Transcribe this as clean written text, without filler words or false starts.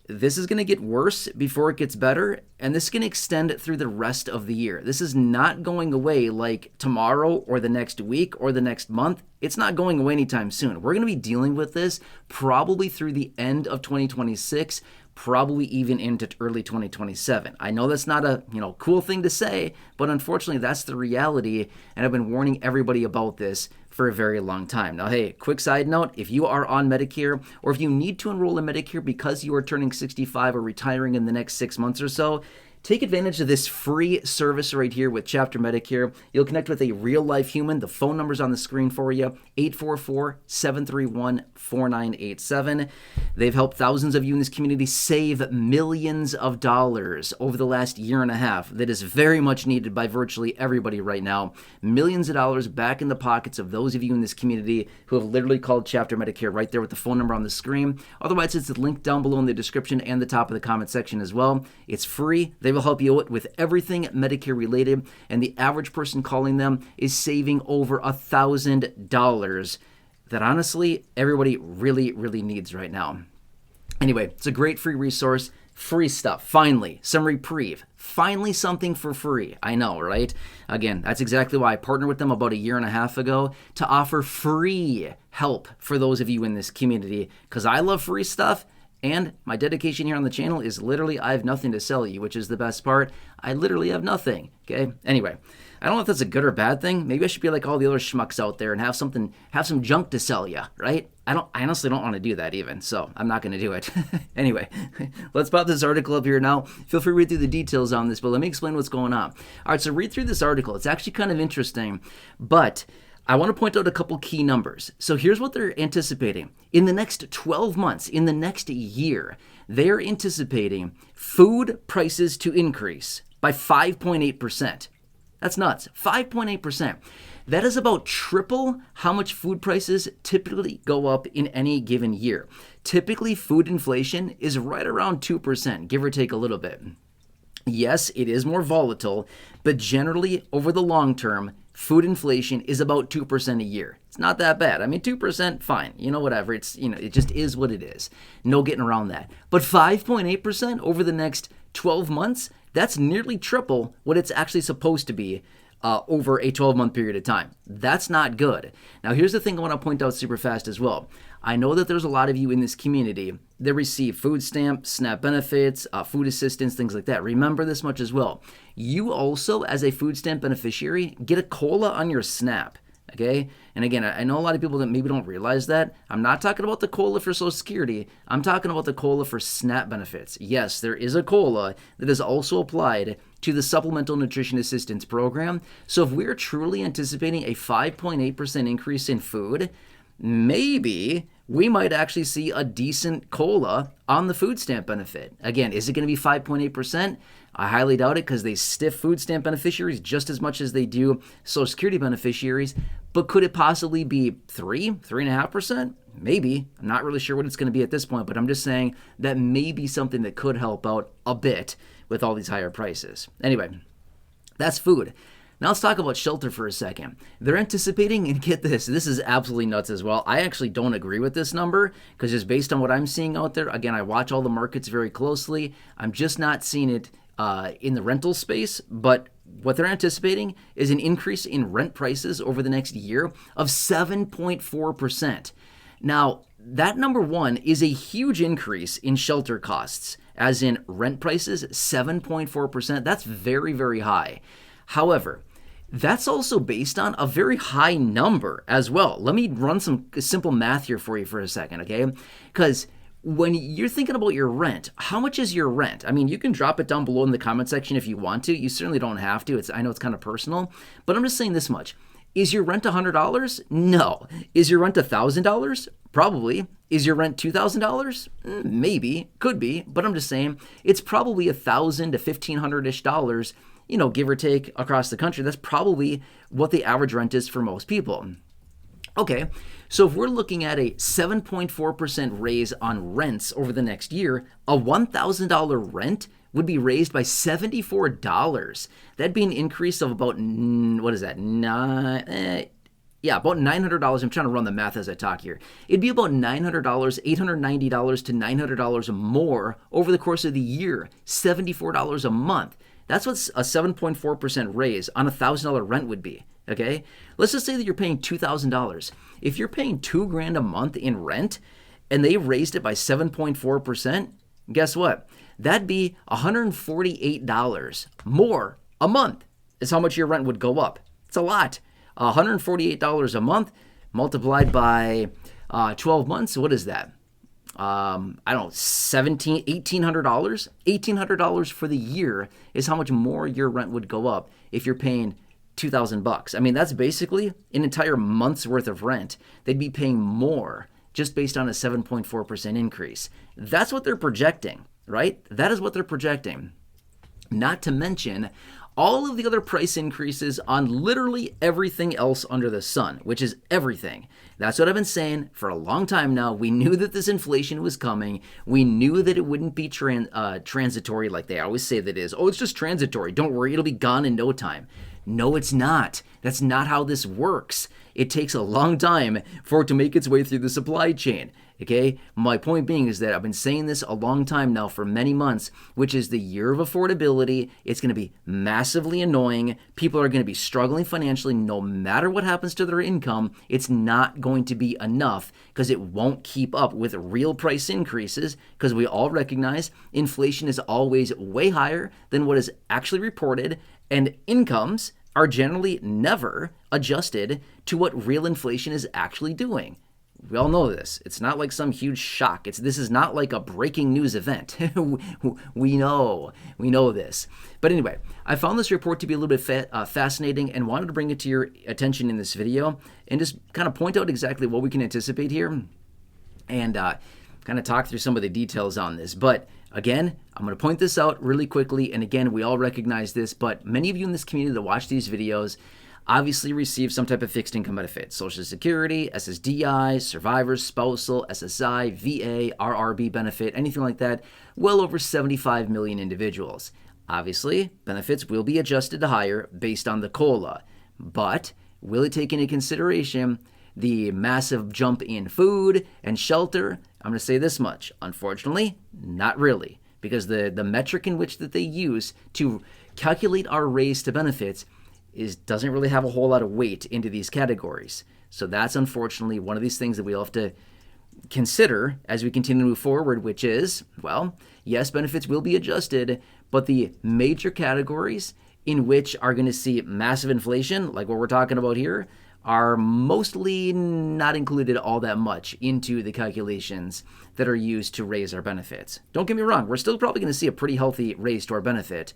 this is going to get worse before it gets better, and this is going to extend through the rest of the year. This is not going away like tomorrow or the next week or the next month. It's not going away anytime soon. We're going to be dealing with this probably through the end of 2026, probably even into early 2027. I know that's not a cool thing to say, but unfortunately that's the reality, and I've been warning everybody about this for a very long time. Now, hey, quick side note, if you are on Medicare or if you need to enroll in Medicare because you are turning 65 or retiring in the next 6 months or so, take advantage of this free service right here with Chapter Medicare. You'll connect with a real-life human. The phone number's on the screen for you, 844-731-4987. They've helped thousands of you in this community save millions of dollars over the last year and a half. That is very much needed by virtually everybody right now. Millions of dollars back in the pockets of those of you in this community who have literally called Chapter Medicare right there with the phone number on the screen. Otherwise, it's the link down below in the description and the top of the comment section as well. It's free. They will help you out with everything Medicare related, and the average person calling them is saving over $1,000 that honestly everybody really, really needs right now. Anyway, it's a great free resource, free stuff. Finally, some reprieve. Finally, something for free. I know, right? Again, that's exactly why I partnered with them about a year and a half ago to offer free help for those of you in this community, because I love free stuff. And my dedication here on the channel is literally I have nothing to sell you, which is the best part. I literally have nothing, okay? Anyway, I don't know if that's a good or bad thing. Maybe I should be like all the other schmucks out there and have some junk to sell you, right? I honestly don't want to do that even, so I'm not going to do it. Anyway, let's pop this article up here now. Feel free to read through the details on this, but let me explain what's going on. All right, so read through this article. It's actually kind of interesting, but I want to point out a couple key numbers. So here's what they're anticipating. In the next 12 months, in the next year, they're anticipating food prices to increase by 5.8%. That's nuts. 5.8%. That is about triple how much food prices typically go up in any given year. Typically, food inflation is right around 2%, give or take a little bit. Yes, it is more volatile, but generally, over the long term, food inflation is about 2% a year. It's not that bad. I mean, 2%, fine. Whatever. It just is what it is. No getting around that. But 5.8% over the next 12 months, that's nearly triple what it's actually supposed to be over a 12-month period of time. That's not good. Now, here's the thing I want to point out super fast as well. I know that there's a lot of you in this community that receive food stamps, SNAP benefits, food assistance, things like that. Remember this much as well. You also, as a food stamp beneficiary, get a COLA on your SNAP. Okay? And again, I know a lot of people that maybe don't realize that. I'm not talking about the COLA for Social Security. I'm talking about the COLA for SNAP benefits. Yes, there is a COLA that is also applied to the Supplemental Nutrition Assistance Program. So if we're truly anticipating a 5.8% increase in food, maybe we might actually see a decent COLA on the food stamp benefit. Again, is it going to be 5.8%? I highly doubt it, because they stiff food stamp beneficiaries just as much as they do Social Security beneficiaries. But could it possibly be 3.5%? Maybe. I'm not really sure what it's going to be at this point, but I'm just saying that may be something that could help out a bit with all these higher prices. Anyway, that's food. Now let's talk about shelter for a second. They're anticipating, and get this is absolutely nuts as well. I actually don't agree with this number, because just based on what I'm seeing out there, again, I watch all the markets very closely. I'm just not seeing it in the rental space, but what they're anticipating is an increase in rent prices over the next year of 7.4%. Now, that number one is a huge increase in shelter costs, as in rent prices, 7.4%. That's very, very high. However, that's also based on a very high number as well. Let me run some simple math here for you for a second, okay? Because when you're thinking about your rent, how much is your rent? I mean, you can drop it down below in the comment section if you want to. You certainly don't have to. I know it's kind of personal, but I'm just saying this much. Is your rent $100? No. Is your rent $1,000? Probably. Is your rent $2,000? Maybe. Could be. But I'm just saying it's probably $1,000 to $1,500-ish dollars, give or take across the country. That's probably what the average rent is for most people. Okay, so if we're looking at a 7.4% raise on rents over the next year, a $1,000 rent would be raised by $74. That'd be an increase of about, what is that, Yeah, about $900. I'm trying to run the math as I talk here. It'd be about $900, $890 to $900 more over the course of the year, $74 a month. That's what a 7.4% raise on a $1,000 rent would be, okay? Let's just say that you're paying $2,000. If you're paying $2,000 a month in rent and they raised it by 7.4%, guess what? That'd be $148 more a month is how much your rent would go up. It's a lot. $148 a month multiplied by 12 months. What is that? I don't know, $1,800? $1,800 for the year is how much more your rent would go up if you're paying $2,000. I mean, that's basically an entire month's worth of rent. They'd be paying more just based on a 7.4% increase. That's what they're projecting, right? That is what they're projecting. Not to mention all of the other price increases on literally everything else under the sun, which is everything. That's what I've been saying for a long time now. We knew that this inflation was coming. We knew that it wouldn't be transitory like they always say that it is. Oh, it's just transitory. Don't worry, it'll be gone in no time. No, it's not. That's not how this works. It takes a long time for it to make its way through the supply chain. Okay, my point being is that I've been saying this a long time now for many months, which is the year of affordability. It's going to be massively annoying. People are going to be struggling financially no matter what happens to their income. It's not going to be enough because it won't keep up with real price increases because we all recognize inflation is always way higher than what is actually reported, and incomes are generally never adjusted to what real inflation is actually doing. We all know this. It's not like some huge shock. This is not like a breaking news event. We know this. But anyway, I found this report to be a little bit fascinating and wanted to bring it to your attention in this video and just kind of point out exactly what we can anticipate here and kind of talk through some of the details on this. But again, I'm going to point this out really quickly. And again, we all recognize this, but many of you in this community that watch these videos obviously receive some type of fixed income benefit. Social Security, SSDI, survivors, spousal, SSI, VA, RRB benefit, anything like that. Well over 75 million individuals. Obviously, benefits will be adjusted to higher based on the COLA. But will it take into consideration the massive jump in food and shelter? I'm going to say this much. Unfortunately, not really. Because the metric in which that they use to calculate our raise to benefits doesn't really have a whole lot of weight into these categories. So that's unfortunately one of these things that we'll have to consider as we continue to move forward, which is, well, yes, benefits will be adjusted, but the major categories in which are going to see massive inflation, like what we're talking about here, are mostly not included all that much into the calculations that are used to raise our benefits. Don't get me wrong, we're still probably going to see a pretty healthy raise to our benefit,